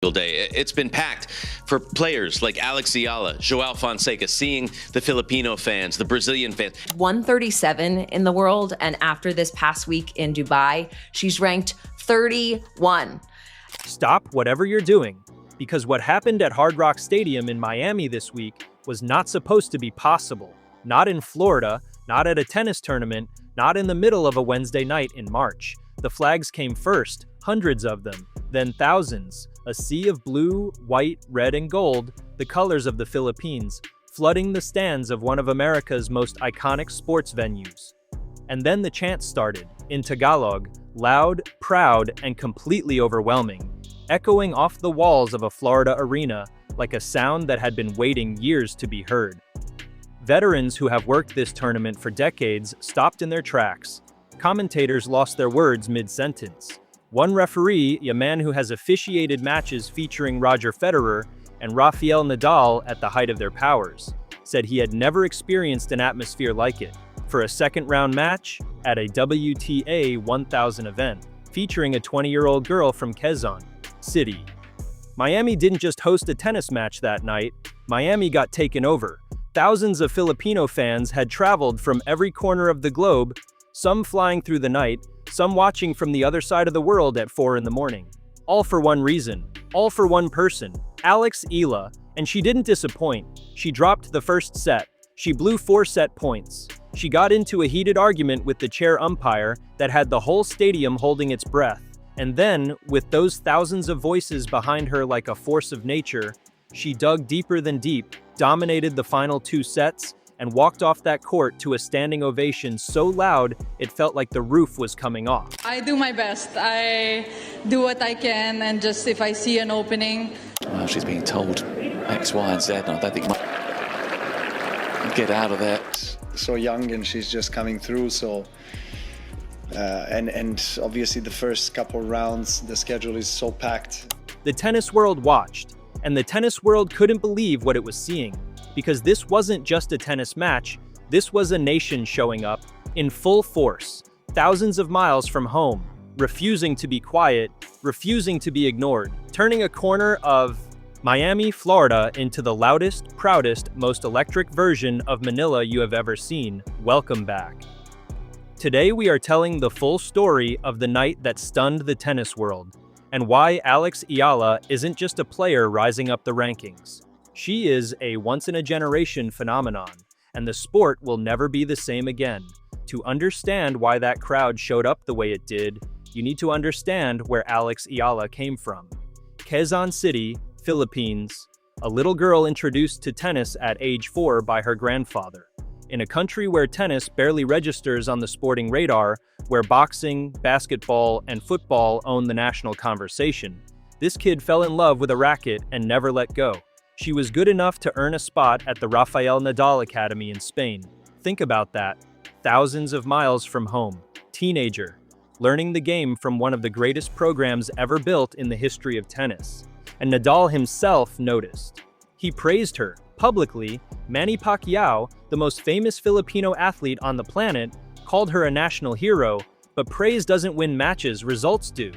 Day. It's been packed for players like Alex Eala, Joao Fonseca, seeing the Filipino fans, the Brazilian fans. 137 in the world, and after this past week in Dubai, she's ranked 31. Stop whatever you're doing, because what happened at Hard Rock Stadium in Miami this week was not supposed to be possible. Not in Florida, not at a tennis tournament, not in the middle of a Wednesday night in March. The flags came first, hundreds of them, then thousands. A sea of blue, white, red, and gold, the colors of the Philippines, flooding the stands of one of America's most iconic sports venues. And then the chant started, in Tagalog, loud, proud, and completely overwhelming, echoing off the walls of a Florida arena like a sound that had been waiting years to be heard. Veterans who have worked this tournament for decades stopped in their tracks. Commentators lost their words mid-sentence. One referee, a man who has officiated matches featuring Roger Federer and Rafael Nadal at the height of their powers, said he had never experienced an atmosphere like it for a second-round match at a WTA 1000 event featuring a 20-year-old girl from Quezon City. Miami didn't just host a tennis match that night, Miami got taken over. Thousands of Filipino fans had traveled from every corner of the globe, some flying through the night, some watching from the other side of the world at 4 in the morning. All for one reason, all for one person, Alex Eala, and she didn't disappoint. She dropped the first set. She blew 4 set points. She got into a heated argument with the chair umpire that had the whole stadium holding its breath. And then, with those thousands of voices behind her like a force of nature, she dug deeper than deep, dominated the final 2 sets, and walked off that court to a standing ovation so loud it felt like the roof was coming off. I do my best. I do what I can, and just if I see an opening. Well, she's being told X, Y, and Z, and I don't think much get out of there. So young, and she's just coming through. So, and obviously the first couple rounds, the schedule is so packed. The tennis world watched, and the tennis world couldn't believe what it was seeing. Because this wasn't just a tennis match, this was a nation showing up in full force, thousands of miles from home, refusing to be quiet, refusing to be ignored, turning a corner of Miami, Florida into the loudest, proudest, most electric version of Manila you have ever seen. Welcome back. Today we are telling the full story of the night that stunned the tennis world, and why Alex Eala isn't just a player rising up the rankings. She is a once-in-a-generation phenomenon, and the sport will never be the same again. To understand why that crowd showed up the way it did, you need to understand where Alex Eala came from. Quezon City, Philippines, a little girl introduced to tennis at age 4 by her grandfather. In a country where tennis barely registers on the sporting radar, where boxing, basketball, and football own the national conversation, this kid fell in love with a racket and never let go. She was good enough to earn a spot at the Rafael Nadal Academy in Spain. Think about that. Thousands of miles from home. Teenager. Learning the game from one of the greatest programs ever built in the history of tennis. And Nadal himself noticed. He praised her, publicly. Manny Pacquiao, the most famous Filipino athlete on the planet, called her a national hero, but praise doesn't win matches, results do.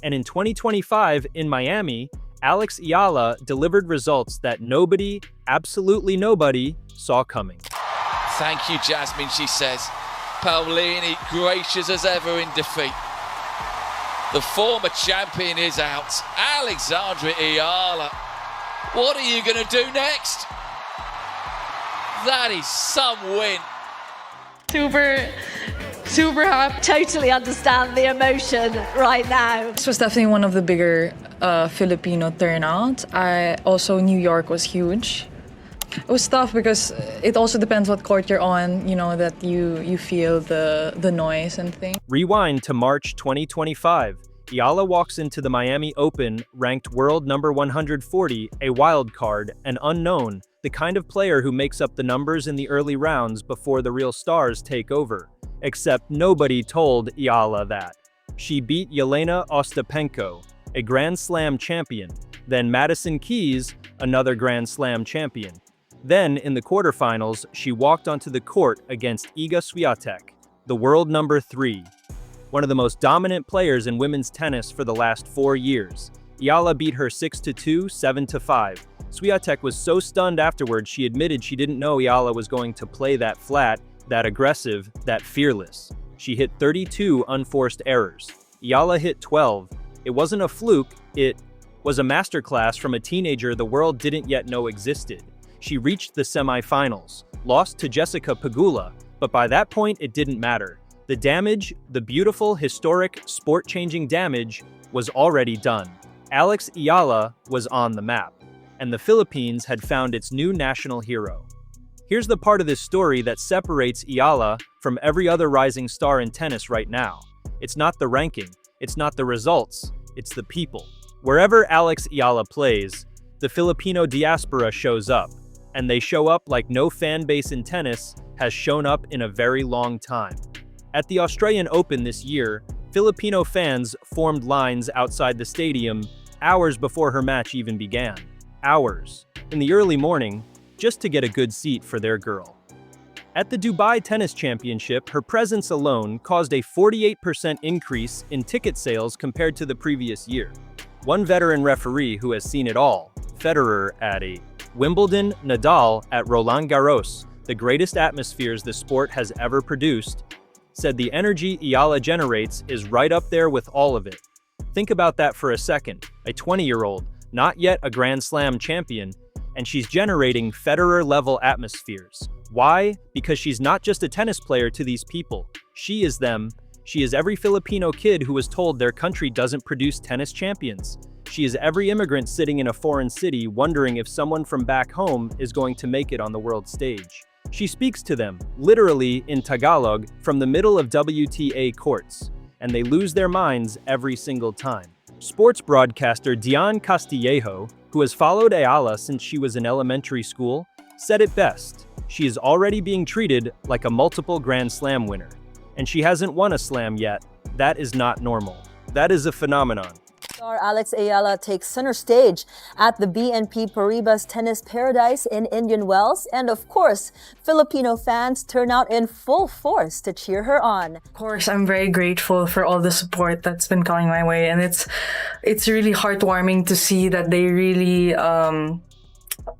And in 2025, in Miami, Alex Eala delivered results that nobody, absolutely nobody, saw coming. Thank you, Jasmine, she says. Paolini gracious as ever in defeat. The former champion is out. Alexandra Eala. What are you going to do next? That is some win. Super happy. Totally understand the emotion right now. This was definitely one of the bigger Filipino turnouts. New York was huge. It was tough because it also depends what court you're on, you know, that you feel the noise and things. Rewind to March 2025. Eala walks into the Miami Open, ranked world number 140, a wild card, an unknown, the kind of player who makes up the numbers in the early rounds before the real stars take over. Except nobody told Eala that. She beat Yelena Ostapenko, a Grand Slam champion, then Madison Keys, another Grand Slam champion. Then, in the quarterfinals, she walked onto the court against Iga Swiatek, the world number 3. One of the most dominant players in women's tennis for the last 4 years. Eala beat her 6-2, 7-5. Swiatek was so stunned afterwards she admitted she didn't know Eala was going to play that flat, that aggressive, that fearless. She hit 32 unforced errors. Eala hit 12. It wasn't a fluke, it was a masterclass from a teenager the world didn't yet know existed. She reached the semifinals, lost to Jessica Pegula, but by that point it didn't matter. The damage, the beautiful, historic, sport-changing damage, was already done. Alex Eala was on the map, and the Philippines had found its new national hero. Here's the part of this story that separates Eala from every other rising star in tennis right now. It's not the ranking, it's not the results, it's the people. Wherever Alex Eala plays, the Filipino diaspora shows up, and they show up like no fan base in tennis has shown up in a very long time. At the Australian Open this year, Filipino fans formed lines outside the stadium hours before her match even began. Hours, in the early morning, just to get a good seat for their girl. At the Dubai Tennis Championship, her presence alone caused a 48% increase in ticket sales compared to the previous year. One veteran referee who has seen it all, Federer at a Wimbledon, Nadal at Roland Garros, the greatest atmospheres the sport has ever produced, said the energy Eala generates is right up there with all of it. Think about that for a second. A 20-year-old, not yet a Grand Slam champion, and she's generating Federer-level atmospheres. Why? Because she's not just a tennis player to these people. She is them. She is every Filipino kid who was told their country doesn't produce tennis champions. She is every immigrant sitting in a foreign city wondering if someone from back home is going to make it on the world stage. She speaks to them, literally in Tagalog, from the middle of WTA courts, and they lose their minds every single time. Sports broadcaster Dion Castillejo, who has followed Eala since she was in elementary school, said it best. She is already being treated like a multiple Grand Slam winner. And she hasn't won a slam yet. That is not normal. That is a phenomenon. Star Alex Eala takes center stage at the BNP Paribas Tennis Paradise in Indian Wells, and of course, Filipino fans turn out in full force to cheer her on. Of course, I'm very grateful for all the support that's been coming my way, and it's really heartwarming to see that they really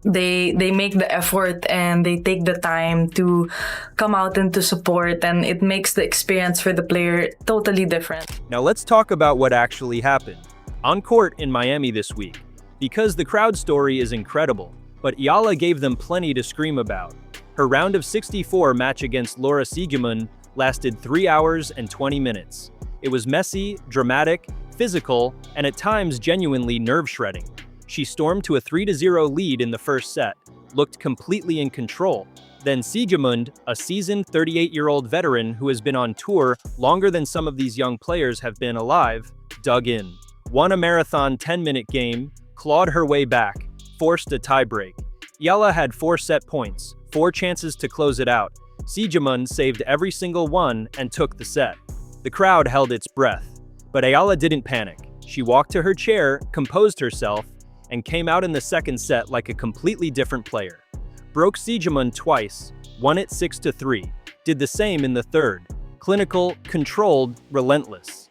they make the effort and they take the time to come out and to support, and it makes the experience for the player totally different. Now let's talk about what actually happened on court in Miami this week, because the crowd story is incredible, but Eala gave them plenty to scream about. Her round of 64 match against Laura Siegemund lasted 3 hours and 20 minutes. It was messy, dramatic, physical, and at times genuinely nerve-shredding. She stormed to a 3-0 lead in the first set, looked completely in control. Then Siegemund, a seasoned 38-year-old veteran who has been on tour longer than some of these young players have been alive, dug in. Won a marathon 10-minute game, clawed her way back, forced a tiebreak. Eala had 4 set points, 4 chances to close it out. Siegemund saved every single one and took the set. The crowd held its breath, but Eala didn't panic. She walked to her chair, composed herself, and came out in the second set like a completely different player. Broke Siegemund twice, won it 6-3, did the same in the third. Clinical, controlled, relentless.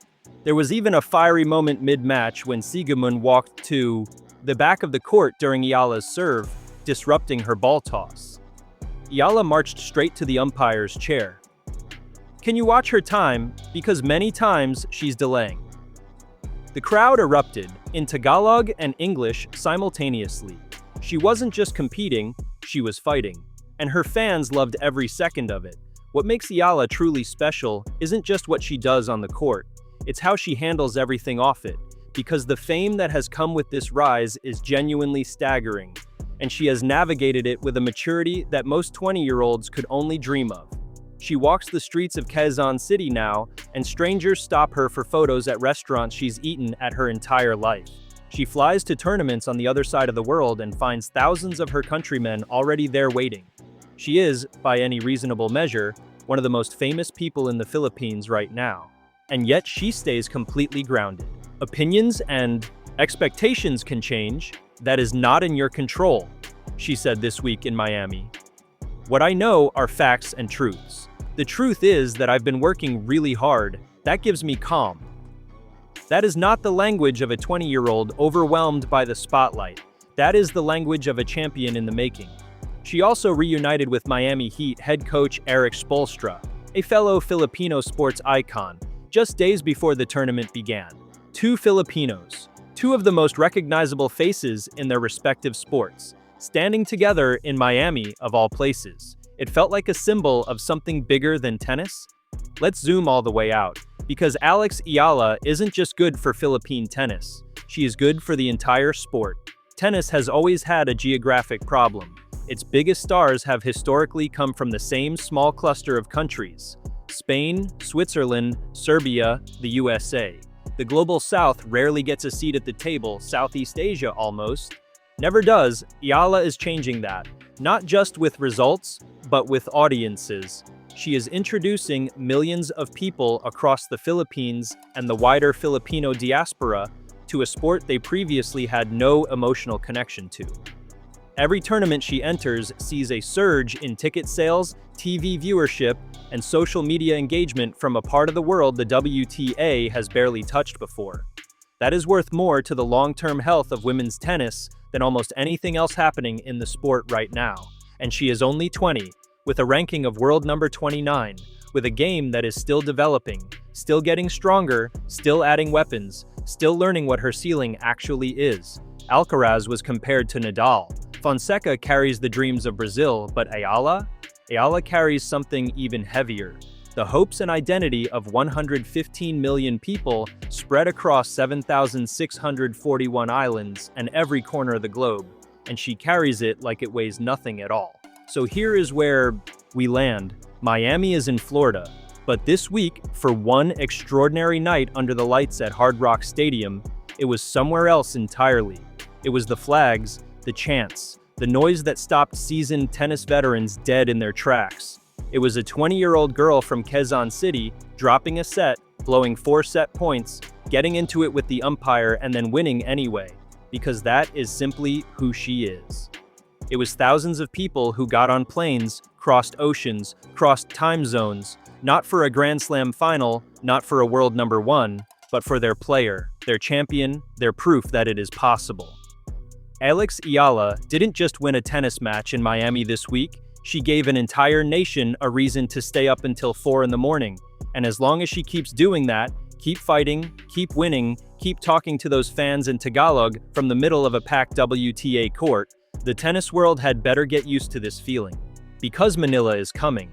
There was even a fiery moment mid-match when Siegemund walked to the back of the court during Eala's serve, disrupting her ball toss. Eala marched straight to the umpire's chair. Can you watch her time? Because many times she's delaying. The crowd erupted, in Tagalog and English simultaneously. She wasn't just competing, she was fighting. And her fans loved every second of it. What makes Eala truly special isn't just what she does on the court, it's how she handles everything off it, because the fame that has come with this rise is genuinely staggering, and she has navigated it with a maturity that most 20-year-olds could only dream of. She walks the streets of Quezon City now, and strangers stop her for photos at restaurants she's eaten at her entire life. She flies to tournaments on the other side of the world and finds thousands of her countrymen already there waiting. She is, by any reasonable measure, one of the most famous people in the Philippines right now. And yet she stays completely grounded. Opinions and expectations can change. That is not in your control, she said this week in Miami. What I know are facts and truths. The truth is that I've been working really hard. That gives me calm. That is not the language of a 20-year-old overwhelmed by the spotlight. That is the language of a champion in the making. She also reunited with Miami Heat head coach Erik Spoelstra, a fellow Filipino sports icon, just days before the tournament began. Two Filipinos, two of the most recognizable faces in their respective sports, standing together in Miami of all places. It felt like a symbol of something bigger than tennis. Let's zoom all the way out, because Eala isn't just good for Philippine tennis. She is good for the entire sport. Tennis has always had a geographic problem. Its biggest stars have historically come from the same small cluster of countries: Spain, Switzerland, Serbia, the USA. The global south rarely gets a seat at the table, Southeast Asia almost never does. Eala is changing that, not just with results, but with audiences. She is introducing millions of people across the Philippines and the wider Filipino diaspora to a sport they previously had no emotional connection to. Every tournament she enters sees a surge in ticket sales, TV viewership, and social media engagement from a part of the world the WTA has barely touched before. That is worth more to the long-term health of women's tennis than almost anything else happening in the sport right now. And she is only 20, with a ranking of world number 29, with a game that is still developing, still getting stronger, still adding weapons, still learning what her ceiling actually is. Alcaraz was compared to Nadal. Fonseca carries the dreams of Brazil, but Eala carries something even heavier. The hopes and identity of 115 million people spread across 7,641 islands and every corner of the globe, and she carries it like it weighs nothing at all. So here is where we land. Miami is in Florida, but this week, for one extraordinary night under the lights at Hard Rock Stadium, it was somewhere else entirely. It was the flags, the chants, the noise that stopped seasoned tennis veterans dead in their tracks. It was a 20-year-old girl from Quezon City dropping a set, blowing 4 set points, getting into it with the umpire, and then winning anyway, because that is simply who she is. It was thousands of people who got on planes, crossed oceans, crossed time zones, not for a Grand Slam final, not for a world number 1, but for their player, their champion, their proof that it is possible. Eala didn't just win a tennis match in Miami this week, she gave an entire nation a reason to stay up until 4 in the morning. And as long as she keeps doing that, keep fighting, keep winning, keep talking to those fans in Tagalog from the middle of a packed WTA court, the tennis world had better get used to this feeling. Because Manila is coming.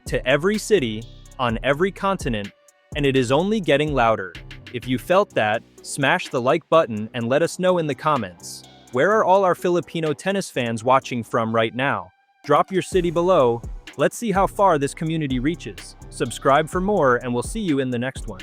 To every city, on every continent, and it is only getting louder. If you felt that, smash the like button and let us know in the comments. Where are all our Filipino tennis fans watching from right now? Drop your city below. Let's see how far this community reaches. Subscribe for more, and we'll see you in the next one.